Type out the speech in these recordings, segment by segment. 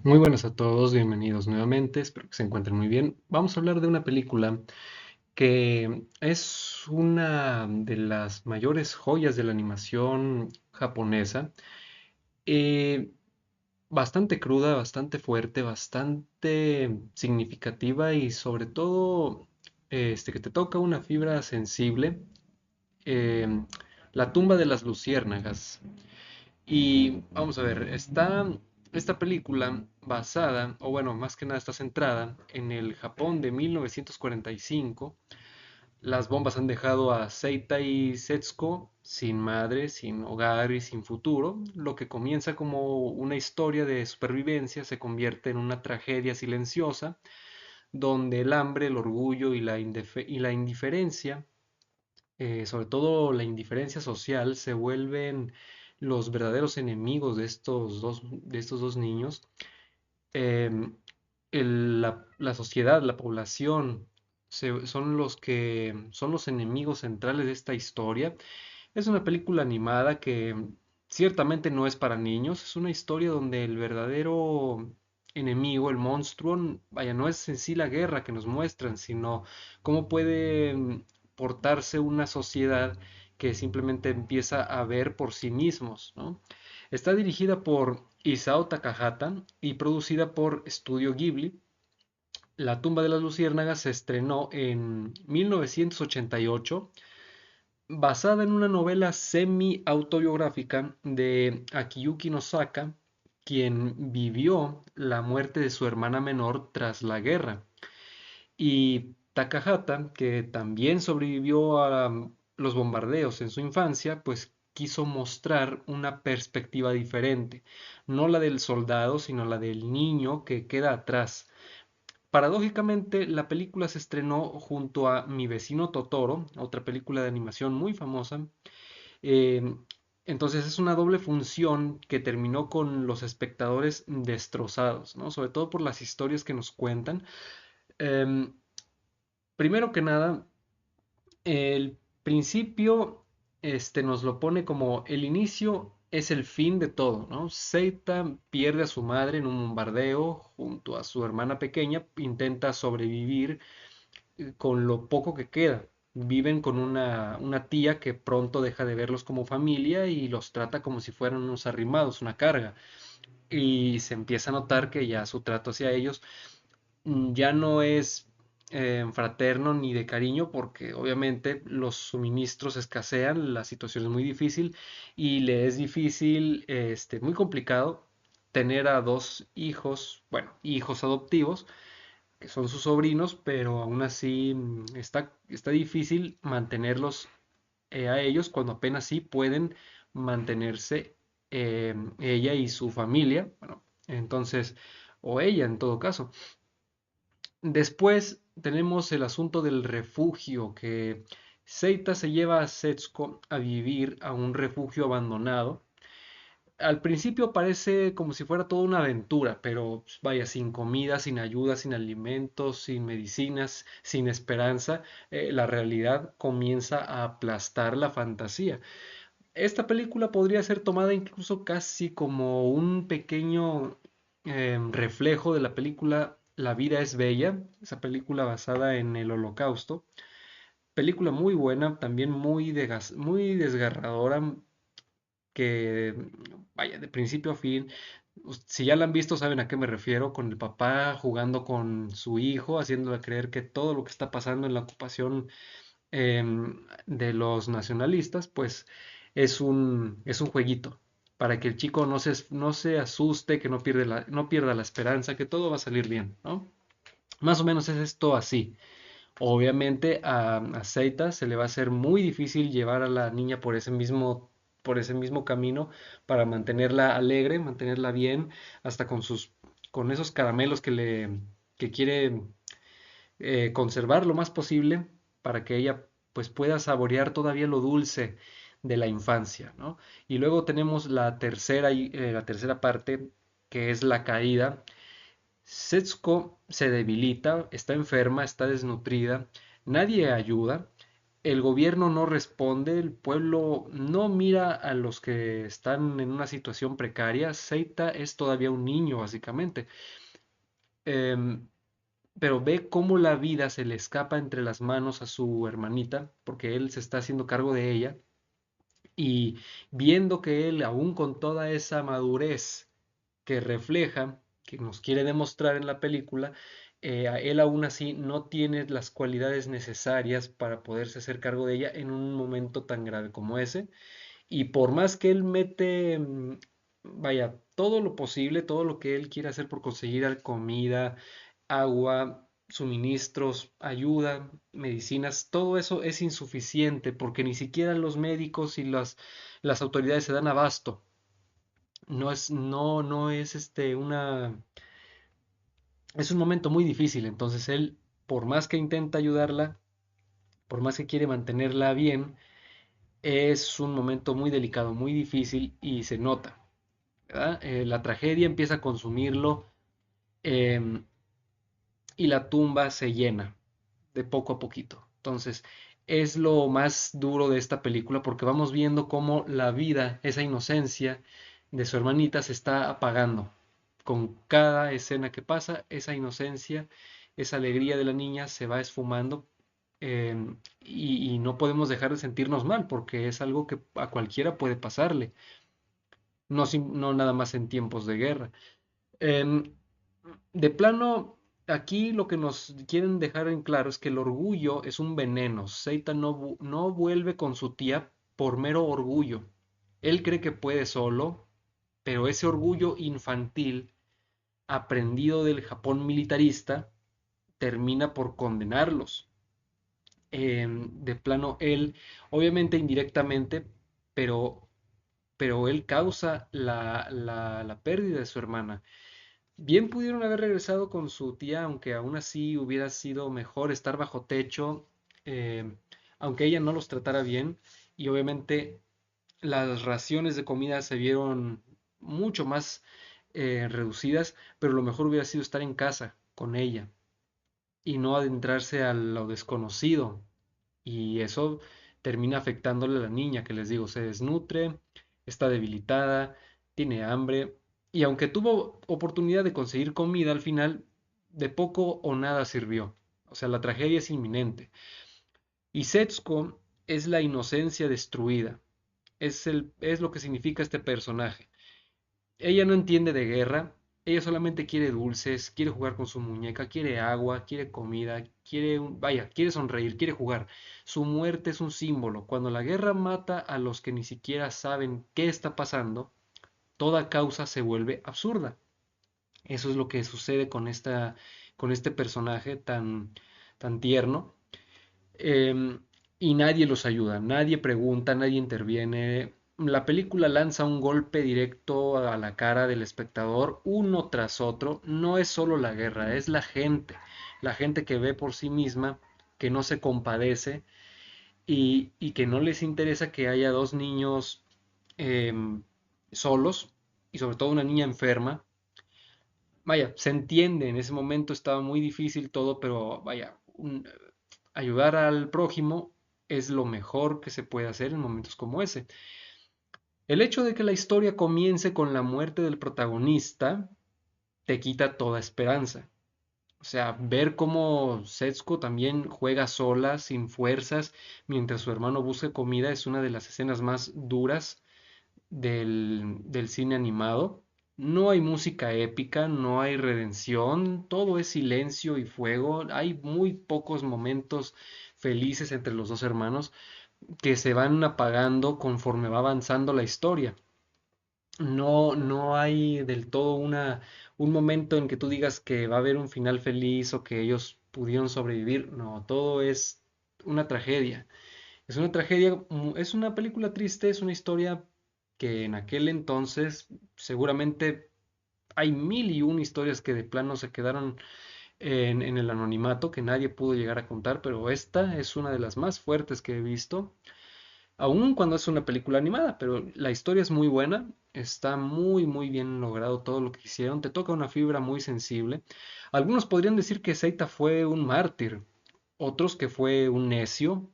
Muy buenas a todos, bienvenidos nuevamente, espero que se encuentren muy bien. Vamos a hablar de una película que es una de las mayores joyas de la animación japonesa. eh, Bastante cruda, bastante fuerte, bastante significativa y sobre todo que te toca una fibra sensible. eh, La tumba de las luciérnagas. Y vamos a ver, está esta película basada, o bueno, más que nada está centrada en el Japón de 1945. Las bombas han dejado a Seita y Setsuko sin madre, sin hogar y sin futuro. Lo que comienza como una historia de supervivencia se convierte en una tragedia silenciosa, donde el hambre, el orgullo y la indiferencia, sobre todo la indiferencia social, se vuelven los verdaderos enemigos de estos dos niños. Em, la sociedad, la población, son los que son los enemigos centrales de esta historia. Es una película animada que ciertamente no es para niños. Es una historia donde el verdadero enemigo, el monstruo, vaya, no es en sí la guerra que nos muestran, sino cómo puede portarse una sociedad que simplemente empieza a ver por sí mismos, ¿no? Está dirigida por Isao Takahata y producida por Studio Ghibli. La tumba de las luciérnagas se estrenó en 1988, basada en una novela semi-autobiográfica de Akiyuki Nosaka, quien vivió la muerte de su hermana menor tras la guerra. Y Takahata, que también sobrevivió a los bombardeos en su infancia, pues quiso mostrar una perspectiva diferente, no la del soldado, sino la del niño que queda atrás. Paradójicamente, la película se estrenó junto a Mi vecino Totoro, otra película de animación muy famosa. Eh, entonces es una doble función que terminó con los espectadores destrozados, ¿no? Sobre todo por las historias que nos cuentan. Em, Primero que nada, el principio nos lo pone como el inicio es el fin de todo, ¿no? Seita pierde a su madre en un bombardeo junto a su hermana pequeña, intenta sobrevivir con lo poco que queda. Viven con una tía que pronto deja de verlos como familia y los trata como si fueran unos arrimados, una carga. Y se empieza a notar que ya su trato hacia ellos ya no es fraterno ni de cariño porque obviamente los suministros escasean, la situación es muy difícil y le es difícil, muy complicado tener a dos hijos, bueno, hijos adoptivos, que son sus sobrinos, pero aún así está difícil mantenerlos a ellos cuando apenas sí pueden mantenerse ella y su familia, bueno, entonces, o ella en todo caso. Después tenemos el asunto del refugio, que Seita se lleva a Setsuko a vivir a un refugio abandonado. Al principio parece como si fuera toda una aventura, pero pues, vaya, sin comida, sin ayuda, sin alimentos, sin medicinas, sin esperanza, la realidad comienza a aplastar la fantasía. Esta película podría ser tomada incluso casi como un pequeño reflejo de la película La vida es bella, esa película basada en el Holocausto. Película muy buena, también muy desgarradora, que vaya, de principio a fin. Si ya la han visto, saben a qué me refiero, con el papá jugando con su hijo, haciéndole creer que todo lo que está pasando en la ocupación de los nacionalistas, pues es un jueguito para que el chico no se asuste, que no pierda la esperanza, que todo va a salir bien, ¿no? Más o menos es esto así. Obviamente a Seita se le va a hacer muy difícil llevar a la niña por ese mismo camino para mantenerla alegre, mantenerla bien, hasta con esos caramelos que quiere conservar lo más posible para que ella pues pueda saborear todavía lo dulce de la infancia, ¿no? Y luego tenemos la tercera parte, que es la caída. Setsuko se debilita, está enferma, está desnutrida, nadie ayuda, El gobierno no responde, el pueblo no mira a los que están en una situación precaria. Seita es todavía un niño, básicamente. Em, pero ve cómo la vida se le escapa entre las manos a su hermanita, porque él se está haciendo cargo de ella, y viendo que él, aún con toda esa madurez que refleja, que nos quiere demostrar en la película, él aún así no tiene las cualidades necesarias para poderse hacer cargo de ella en un momento tan grave como ese. Y por más que él mete, vaya, todo lo posible, todo lo que él quiere hacer por conseguir comida, agua, suministros, ayuda, medicinas, todo eso es insuficiente porque ni siquiera los médicos y las autoridades se dan abasto. No es es un momento muy difícil. Entonces él, por más que intenta ayudarla, por más que quiere mantenerla bien, es un momento muy delicado, muy difícil y se nota, ¿verdad? La tragedia empieza a consumirlo, em, y la tumba se llena de poco a poquito. Entonces, es lo más duro de esta película porque vamos viendo cómo la vida, esa inocencia de su hermanita se está apagando. Con cada escena que pasa, esa inocencia, esa alegría de la niña se va esfumando, y no podemos dejar de sentirnos mal porque es algo que a cualquiera puede pasarle, no nada más en tiempos de guerra. Em, de plano, aquí lo que nos quieren dejar en claro es que el orgullo es un veneno. Seitan no vuelve con su tía por mero orgullo. Él cree que puede solo, pero ese orgullo infantil, aprendido del Japón militarista, termina por condenarlos. De plano, él, obviamente indirectamente, pero, pero él causa la pérdida de su hermana. Bien pudieron haber regresado con su tía, aunque aún así hubiera sido mejor estar bajo techo, eh, aunque ella no los tratara bien. Y obviamente las raciones de comida se vieron mucho más reducidas, pero lo mejor hubiera sido estar en casa con ella y no adentrarse a lo desconocido. Y eso termina afectándole a la niña, que les digo, se desnutre, está debilitada, tiene hambre, y aunque tuvo oportunidad de conseguir comida al final, de poco o nada sirvió. O sea, la tragedia es inminente. Y Setsuko es la inocencia destruida. Es lo que significa este personaje. Ella no entiende de guerra, ella solamente quiere dulces, quiere jugar con su muñeca, quiere agua, quiere comida, vaya, quiere sonreír, quiere jugar. Su muerte es un símbolo. Cuando la guerra mata a los que ni siquiera saben qué está pasando, toda causa se vuelve absurda. Eso es lo que sucede con este personaje tan tierno. Em, y nadie los ayuda, nadie pregunta, nadie interviene. La película lanza un golpe directo a la cara del espectador, uno tras otro. No es solo la guerra, es la gente que ve por sí misma, que no se compadece y que no les interesa que haya dos niños em, solos y sobre todo una niña enferma. Vaya, se entiende, en ese momento estaba muy difícil todo, pero vaya, ayudar al prójimo es lo mejor que se puede hacer en momentos como ese. El hecho de que la historia comience con la muerte del protagonista te quita toda esperanza. O sea, ver cómo Setsuko también juega sola, sin fuerzas, mientras su hermano busca comida, es una de las escenas más duras del cine animado. No hay música épica, no hay redención, todo es silencio y fuego. Hay muy pocos momentos felices entre los dos hermanos que se van apagando conforme va avanzando la historia. No hay del todo un momento en que tú digas que va a haber un final feliz o que ellos pudieron sobrevivir. No, todo es una tragedia. Es una tragedia, es una película triste, es una historia que en aquel entonces seguramente hay mil y una historias que de plano se quedaron en el anonimato, que nadie pudo llegar a contar, pero esta es una de las más fuertes que he visto, aun cuando es una película animada, pero la historia es muy buena, está muy bien logrado todo lo que hicieron, te toca una fibra muy sensible. Algunos podrían decir que Seita fue un mártir, otros que fue un necio,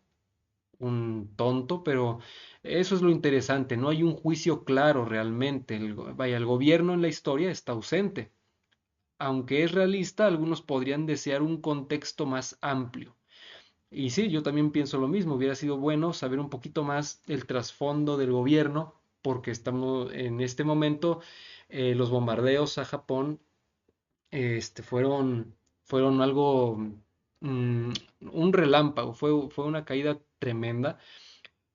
un tonto, pero eso es lo interesante, no hay un juicio claro realmente. Vaya, el gobierno en la historia está ausente. Aunque es realista, algunos podrían desear un contexto más amplio. Y sí, yo también pienso lo mismo, hubiera sido bueno saber un poquito más el trasfondo del gobierno, porque estamos en este momento, los bombardeos a Japón fueron algo, mm, un relámpago, fue una caída tremenda.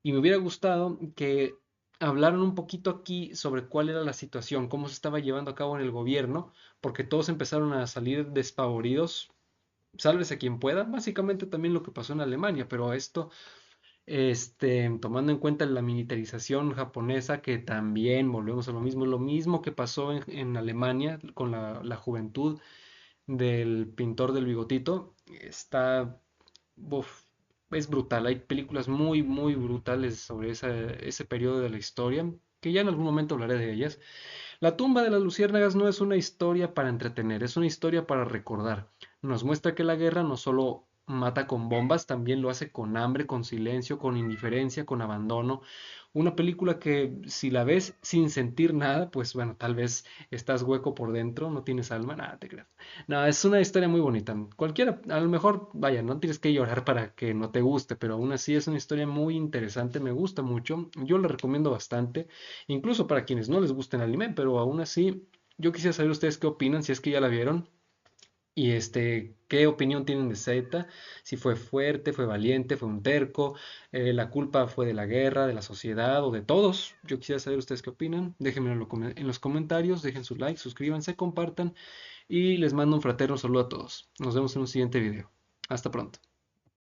Y me hubiera gustado que hablaran un poquito aquí sobre cuál era la situación, cómo se estaba llevando a cabo en el gobierno, porque todos empezaron a salir despavoridos, sálvese quien pueda, básicamente también lo que pasó en Alemania, pero esto, tomando en cuenta la militarización japonesa, que también volvemos a lo mismo que pasó en Alemania con la juventud del pintor del bigotito, está, uf, es brutal. Hay películas muy, muy brutales sobre ese periodo de la historia, que ya en algún momento hablaré de ellas. La tumba de las luciérnagas no es una historia para entretener, es una historia para recordar. Nos muestra que la guerra no solo mata con bombas, también lo hace con hambre, con silencio, con indiferencia, con abandono. Una película que si la ves sin sentir nada, pues bueno, tal vez estás hueco por dentro, no tienes alma, nada, te creas. No, es una historia muy bonita. Cualquiera, a lo mejor, vaya, no tienes que llorar para que no te guste, pero aún así es una historia muy interesante, me gusta mucho. Yo la recomiendo bastante, incluso para quienes no les guste el anime, pero aún así, yo quisiera saber ustedes qué opinan, si es que ya la vieron. Y qué opinión tienen de Zeta, si fue fuerte, fue valiente, fue un terco, la culpa fue de la guerra, de la sociedad o de todos. Yo quisiera saber ustedes qué opinan. Déjenmelo en los comentarios, dejen su like, suscríbanse, compartan y les mando un fraterno saludo a todos. Nos vemos en un siguiente video. Hasta pronto.